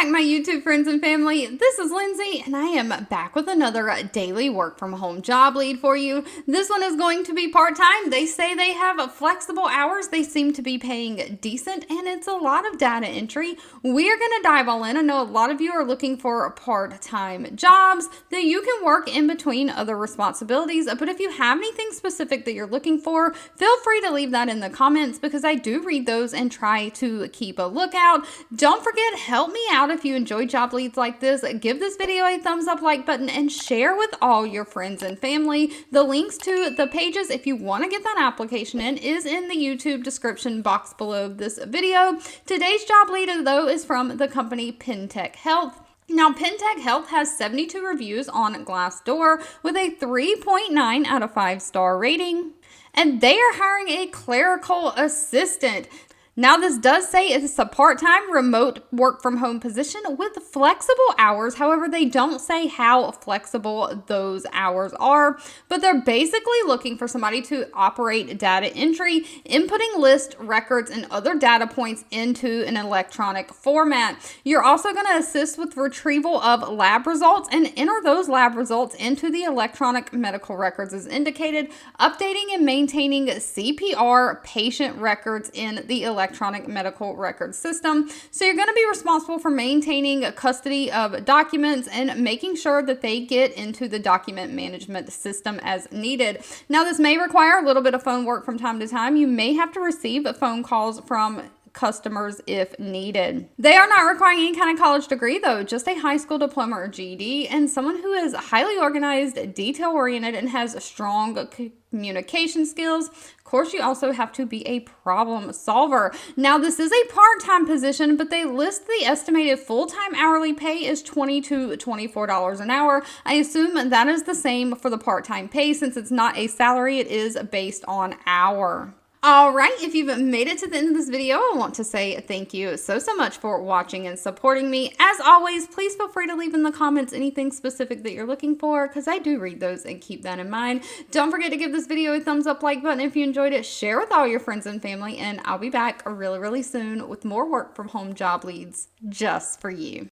back, my YouTube friends and family. This is Lindsay, and I am back with another daily work from home job lead for you. This one is going to be part-time. They say they have flexible hours. They seem to be paying decent, and it's a lot of data entry. We are going to dive all in. I know a lot of you are looking for part-time jobs that you can work in between other responsibilities, but if you have anything specific that you're looking for, feel free to leave that in the comments because I do read those and try to keep a lookout. Don't forget, help me out if you enjoy job leads like this. Give this video a thumbs up, like button, and share with all your friends and family. The links to the pages, if you want to get that application in, is in the YouTube description box below this video. Today's job lead, though, is from the company Pentech Health. Now, Pentech Health has 72 reviews on Glassdoor with a 3.9 out of 5-star rating, and they are hiring a clerical assistant. Now, this does say it's a part-time remote work from home position with flexible hours. However, they don't say how flexible those hours are, but they're basically looking for somebody to operate data entry, inputting list records and other data points into an electronic format. You're also going to assist with retrieval of lab results and enter those lab results into the electronic medical records as indicated, updating and maintaining CPR patient records in the electronic medical record system. So you're going to be responsible for maintaining custody of documents and making sure that they get into the document management system as needed. Now, this may require a little bit of phone work from time to time. You may have to receive phone calls from customers if needed. They are not requiring any kind of college degree, though, just a high school diploma or GED, and someone who is highly organized, detail-oriented, and has strong communication skills. Of course, you also have to be a problem solver. Now, this is a part-time position, but they list the estimated full-time hourly pay is $20 to $24 an hour. I assume that is the same for the part-time pay since it's not a salary, it is based on hour. All right, if you've made it to the end of this video, I want to say thank you so much for watching and supporting me. As always, please feel free to leave in the comments anything specific that you're looking for because I do read those and keep that in mind. Don't forget to give this video a thumbs up, like button if you enjoyed it, share with all your friends and family, and I'll be back really soon with more work from home job leads just for you.